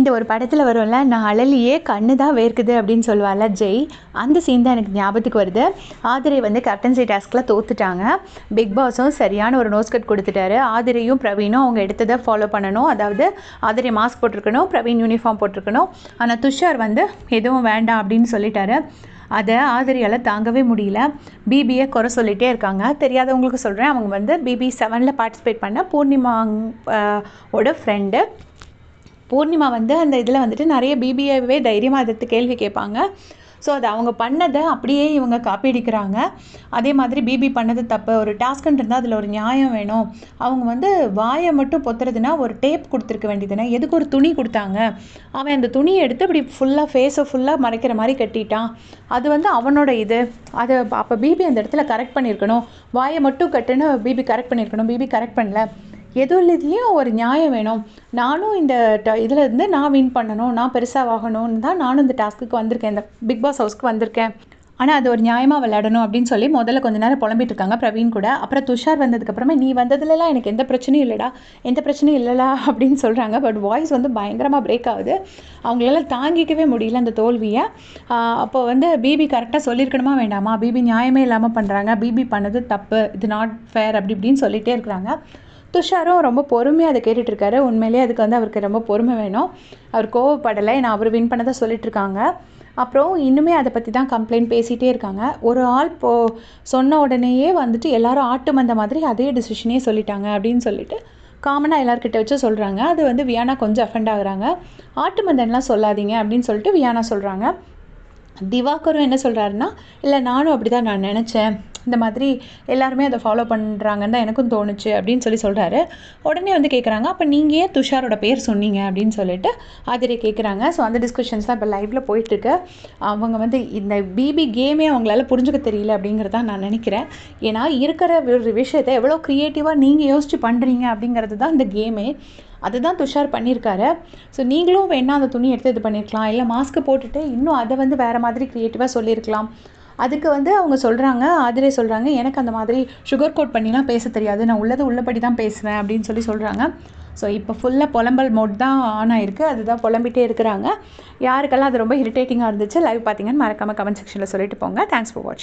இந்த ஒரு படத்தில் வரும்ல, நான் அழலியே கண்ணு தான் வேர்க்குது அப்படின்னு சொல்லுவாள்ல ஜெய், அந்த சீன் தான் எனக்கு ஞாபகத்துக்கு வருது. ஆதிரை வந்து கேப்டன்சி டாஸ்கில் தோத்துட்டாங்க. பிக் பாஸும் சரியான ஒரு நோஸ் கட் கொடுத்துட்டாரு. ஆதிரையும் பிரவீனும் அவங்க எடுத்ததை ஃபாலோ பண்ணணும். அதாவது ஆதிரை மாஸ்க் போட்டிருக்கணும், பிரவீன் யூனிஃபார்ம் போட்டிருக்கணும். ஆனால் துஷார் வந்து எதுவும் வேண்டாம் அப்படின்னு சொல்லிட்டாரு. அதை ஆதிரியால் தாங்கவே முடியல. பிபியை குறை சொல்லிகிட்டே இருக்காங்க. தெரியாதவங்களுக்கு சொல்கிறேன், அவங்க வந்து பிபி 7ல் பார்ட்டிசிபேட் பண்ண பூர்ணிமா ஓட ஃப்ரெண்டு. பூர்ணிமா வந்து அந்த இதில் வந்துட்டு நிறைய பிபிஏவே தைரியமாக எதிர்த்து கேள்வி கேட்பாங்க. ஸோ அது அவங்க பண்ணதை அப்படியே இவங்க காப்பி அடிக்கிறாங்க. அதே மாதிரி பிபி பண்ணது தப்பு. ஒரு டாஸ்க்குன்னு இருந்தால் அதில் ஒரு நியாயம் வேணும். அவங்க வந்து வாயை மட்டும் பொத்துறதுனா ஒரு டேப் கொடுத்துருக்க வேண்டியதுன்னா எதுக்கு ஒரு துணி கொடுத்தாங்க? அவன் அந்த துணியை எடுத்து இப்படி ஃபுல்லாக ஃபேஸை ஃபுல்லாக மறைக்கிற மாதிரி கட்டிட்டான். அது வந்து அவனோட இது. அதை அப்போ பிபி அந்த இடத்துல கரெக்ட் பண்ணியிருக்கணும். வாயை மட்டும் கட்டுன்னு பிபி கரெக்ட் பண்ணியிருக்கணும். பிபி கரெக்ட் பண்ணல. எதுலேயும் ஒரு நியாயம் வேணும். நானும் இந்த இதில் இருந்து நான் வின் பண்ணணும், நான் பெருசாக ஆகணும்னு தான் நானும் இந்த டாஸ்க்குக்கு வந்திருக்கேன், இந்த பிக் பாஸ் ஹவுஸ்க்கு வந்திருக்கேன். ஆனால் அது ஒரு நியாயமாக விளையாடணும் அப்படின்னு சொல்லி முதல்ல கொஞ்ச நேரம் புலம்பிட்டு இருக்காங்க பிரவீன் கூட. அப்புறம் துஷார் வந்ததுக்கப்புறமா நீ வந்ததுலலாம் எனக்கு எந்த பிரச்சனையும் இல்லைடா, எந்த பிரச்சனையும் இல்லைடா அப்படின்னு சொல்கிறாங்க. பட் வாய்ஸ் வந்து பயங்கரமாக பிரேக் ஆகுது. அவங்களால தாங்கிக்கவே முடியல அந்த தோல்வியை. அப்போ வந்து பிபி கரெக்டாக சொல்லியிருக்கணுமா வேண்டாமா? பிபி நியாயமே இல்லாமல் பண்ணுறாங்க, பிபி பண்ணது தப்பு, இது நாட் ஃபேர் அப்படி இப்படின்னு சொல்லிகிட்டே இருக்கிறாங்க. துஷாரும் ரொம்ப பொறுமையாக அதை கேட்டுட்ருக்காரு. உண்மையிலேயே அதுக்கு வந்து அவருக்கு ரொம்ப பொறுமை வேணும். அவர் கோவப்படலை, நான் அவர் வின் பண்ணதை சொல்லிட்டுருக்காங்க. அப்புறம் இன்னுமே அதை பற்றி தான் கம்ப்ளைண்ட் பேசிகிட்டே இருக்காங்க. ஒரு ஆள் சொன்ன உடனேயே வந்துட்டு எல்லாரும் ஆட்டு மந்த மாதிரி அதே டிசிஷனே சொல்லிட்டாங்க அப்படின்னு சொல்லிட்டு காமனாக எல்லாருக்கிட்ட வச்சு சொல்கிறாங்க. அது வந்து வியானா கொஞ்சம் அஃபெண்ட் ஆகுறாங்க. ஆட்டு மந்தன்லாம் சொல்லாதீங்க அப்படின்னு சொல்லிட்டு வியானா சொல்கிறாங்க. திவாகரும் என்ன சொல்கிறாருன்னா, இல்லை நானும் அப்படி தான் நான் நினச்சேன், இந்த மாதிரி எல்லாருமே அதை ஃபாலோ பண்ணுறாங்கன்னு தான் எனக்கும் தோணுச்சு அப்படின்னு சொல்கிறாரு. உடனே வந்து கேட்குறாங்க, அப்போ நீங்கள் ஏன் துஷாரோட பேர் சொன்னீங்க அப்படின்னு சொல்லிட்டு ஆதிரை கேட்குறாங்க. ஸோ அந்த டிஸ்கஷன்ஸ் தான் இப்போ லைவில் போயிட்டுருக்கு. அவங்க வந்து இந்த பிபி கேமே அவங்களால புரிஞ்சுக்க தெரியல அப்படிங்கிறதான் நான் நினைக்கிறேன். ஏன்னா இருக்கிற ஒரு விஷயத்தை எவ்வளோ க்ரியேட்டிவாக நீங்கள் யோசிச்சு பண்ணுறீங்க அப்படிங்கிறது தான் இந்த கேமே. அதுதான் துஷார் பண்ணியிருக்காரு. ஸோ நீங்களும் வேணால் அந்த துணி எடுத்து இது பண்ணியிருக்கலாம், இல்லை மாஸ்க்கு போட்டுட்டு இன்னும் அதை வந்து வேறு மாதிரி க்ரியேட்டிவாக சொல்லியிருக்கலாம். அதுக்கு வந்து அவங்க சொல்கிறாங்க, ஆதிரை சொல்கிறாங்க, எனக்கு அந்த மாதிரி சுகர் கோட் பண்ணிலாம் பேச தெரியாது, நான் உள்ளது உள்ளபடி தான் பேசுவேன் அப்படின்னு சொல்கிறாங்க. ஸோ இப்போ ஃபுல்லாக புலம்பல் மோட் தான் ஆன் ஆகிருக்கு. அதுதான் புலம்பிகிட்டே இருக்கிறாங்க. யாருக்கெல்லாம் அது ரொம்ப இரிட்டேட்டிங்காக இருந்துச்சு லைவ் பார்த்தீங்கன்னு மறக்காமல் கமெண்ட் செக்ஷனில் சொல்லிட்டு போங்க. தேங்க்ஸ் ஃபார் வாட்சிங்.